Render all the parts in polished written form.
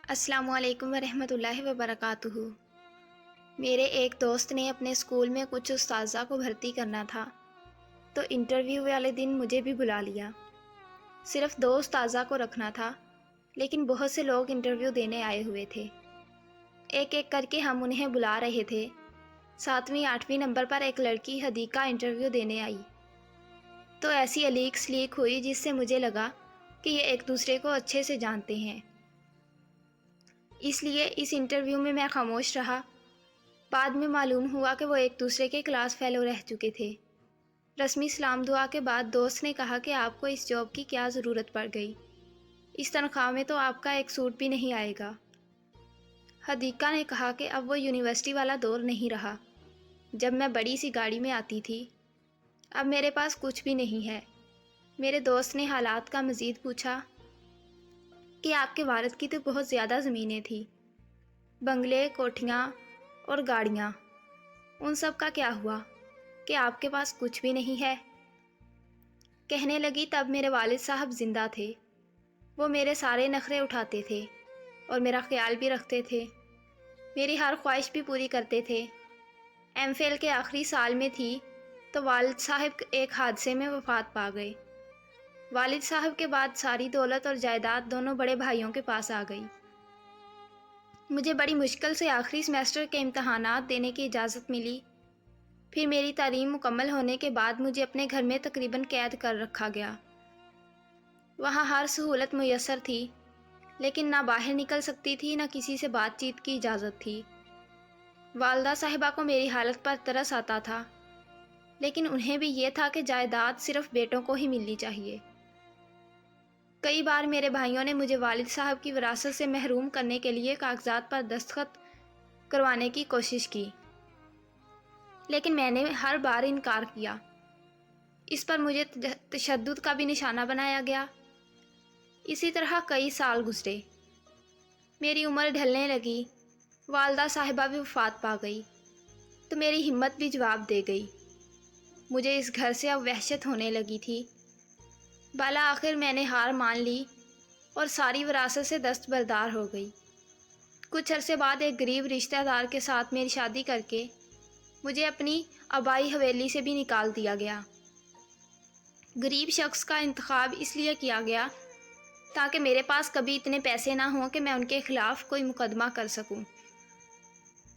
السلام علیکم ورحمۃ اللہ وبرکاتہ۔ میرے ایک دوست نے اپنے اسکول میں کچھ استاذہ کو بھرتی کرنا تھا تو انٹرویو والے دن مجھے بھی بلا لیا۔ صرف 2 استاذہ کو رکھنا تھا لیکن بہت سے لوگ انٹرویو دینے آئے ہوئے تھے۔ ایک ایک کر کے ہم انہیں بلا رہے تھے۔ 7ویں 8ویں نمبر پر ایک لڑکی حدیقہ انٹرویو دینے آئی تو ایسی الیک سلیک ہوئی جس سے مجھے لگا کہ یہ ایک دوسرے کو اچھے سے جانتے ہیں، اس لیے اس انٹرویو میں خاموش رہا۔ بعد میں معلوم ہوا کہ وہ ایک دوسرے کے کلاس فیلو رہ چکے تھے۔ رسمی سلام دعا کے بعد دوست نے کہا کہ آپ کو اس جاب کی کیا ضرورت پڑ گئی، اس تنخواہ میں تو آپ کا ایک سوٹ بھی نہیں آئے گا۔ حدیقہ نے کہا کہ اب وہ یونیورسٹی والا دور نہیں رہا جب میں بڑی سی گاڑی میں آتی تھی، اب میرے پاس کچھ بھی نہیں ہے۔ میرے دوست نے حالات کا مزید پوچھا کہ آپ کے والد کی تو بہت زیادہ زمینیں تھیں، بنگلے، کوٹھیاں اور گاڑیاں، ان سب کا کیا ہوا کہ آپ کے پاس کچھ بھی نہیں ہے؟ کہنے لگی تب میرے والد صاحب زندہ تھے، وہ میرے سارے نخرے اٹھاتے تھے اور میرا خیال بھی رکھتے تھے، میری ہر خواہش بھی پوری کرتے تھے۔ ایم فل کے آخری سال میں تھی تو والد صاحب ایک حادثے میں وفات پا گئے۔ والد صاحب کے بعد ساری دولت اور جائیداد دونوں بڑے بھائیوں کے پاس آ گئی۔ مجھے بڑی مشکل سے آخری سیمسٹر کے امتحانات دینے کی اجازت ملی۔ پھر میری تعلیم مکمل ہونے کے بعد مجھے اپنے گھر میں تقریباً قید کر رکھا گیا۔ وہاں ہر سہولت میسر تھی لیکن نہ باہر نکل سکتی تھی، نہ کسی سے بات چیت کی اجازت تھی۔ والدہ صاحبہ کو میری حالت پر ترس آتا تھا لیکن انہیں بھی یہ تھا کہ جائیداد صرف بیٹوں کو ہی ملنی چاہیے۔ کئی بار میرے بھائیوں نے مجھے والد صاحب کی وراثت سے محروم کرنے کے لیے کاغذات پر دستخط کروانے کی کوشش کی لیکن میں نے ہر بار انکار کیا۔ اس پر مجھے تشدد کا بھی نشانہ بنایا گیا۔ اسی طرح کئی سال گزرے، میری عمر ڈھلنے لگی، والدہ صاحبہ بھی وفات پا گئی تو میری ہمت بھی جواب دے گئی۔ مجھے اس گھر سے اب وحشت ہونے لگی تھی۔ بالآخر میں نے ہار مان لی اور ساری وراثت سے دستبردار ہو گئی۔ کچھ عرصے بعد ایک غریب رشتہ دار کے ساتھ میری شادی کر کے مجھے اپنی آبائی حویلی سے بھی نکال دیا گیا۔ غریب شخص کا انتخاب اس لیے کیا گیا تاکہ میرے پاس کبھی اتنے پیسے نہ ہوں کہ میں ان کے خلاف کوئی مقدمہ کر سکوں،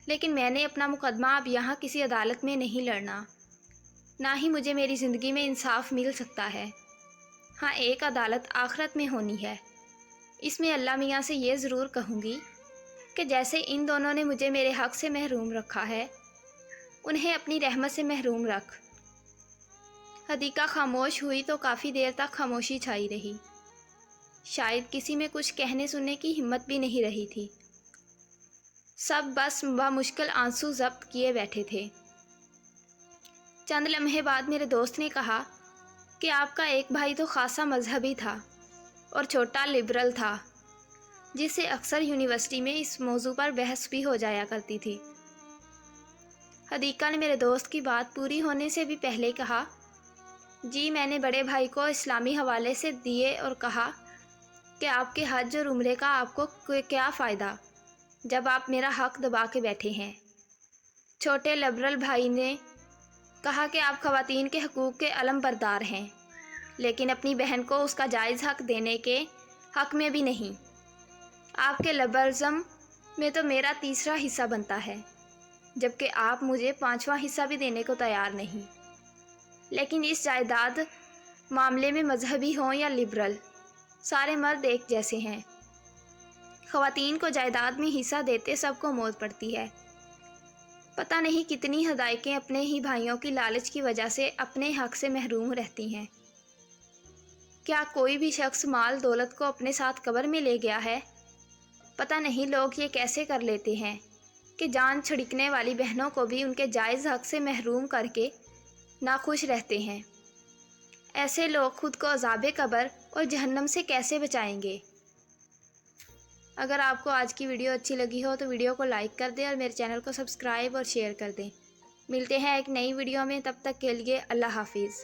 لیکن میں نے اپنا مقدمہ اب یہاں کسی عدالت میں نہیں لڑنا، نہ ہی مجھے میری زندگی میں انصاف مل سکتا ہے۔ ہاں، ایک عدالت آخرت میں ہونی ہے، اس میں اللہ میاں سے یہ ضرور کہوں گی کہ جیسے ان دونوں نے مجھے میرے حق سے محروم رکھا ہے، انہیں اپنی رحمت سے محروم رکھ۔ حدیقہ خاموش ہوئی تو کافی دیر تک خاموشی چھائی رہی، شاید کسی میں کچھ کہنے سننے کی ہمت بھی نہیں رہی تھی۔ سب بس بمشکل آنسو ضبط کیے بیٹھے تھے۔ چند لمحے بعد میرے دوست نے کہا کہ آپ کا ایک بھائی تو خاصا مذہبی تھا اور چھوٹا لبرل تھا، جس سے اکثر یونیورسٹی میں اس موضوع پر بحث بھی ہو جایا کرتی تھی۔ حدیقہ نے میرے دوست کی بات پوری ہونے سے بھی پہلے کہا، جی میں نے بڑے بھائی کو اسلامی حوالے سے دیے اور کہا کہ آپ کے حج اور عمرے کا آپ کو کیا فائدہ جب آپ میرا حق دبا کے بیٹھے ہیں۔ چھوٹے لبرل بھائی نے کہا کہ آپ خواتین کے حقوق کے علم بردار ہیں لیکن اپنی بہن کو اس کا جائز حق دینے کے حق میں بھی نہیں۔ آپ کے لبرلزم میں تو میرا 3 حصہ بنتا ہے جبکہ آپ مجھے 5واں حصہ بھی دینے کو تیار نہیں۔ لیکن اس جائیداد معاملے میں مذہبی ہوں یا لبرل، سارے مرد ایک جیسے ہیں۔ خواتین کو جائیداد میں حصہ دیتے سب کو موت پڑتی ہے۔ پتہ نہیں کتنی حدائقیں اپنے ہی بھائیوں کی لالچ کی وجہ سے اپنے حق سے محروم رہتی ہیں۔ کیا کوئی بھی شخص مال دولت کو اپنے ساتھ قبر میں لے گیا ہے؟ پتہ نہیں لوگ یہ کیسے کر لیتے ہیں کہ جان چھڑکنے والی بہنوں کو بھی ان کے جائز حق سے محروم کر کے ناخوش رہتے ہیں۔ ایسے لوگ خود کو عذاب قبر اور جہنم سے کیسے بچائیں گے؟ اگر آپ کو آج کی ویڈیو اچھی لگی ہو تو ویڈیو کو لائک کر دیں اور میرے چینل کو سبسکرائب اور شیئر کر دیں۔ ملتے ہیں ایک نئی ویڈیو میں، تب تک کے لیے اللہ حافظ۔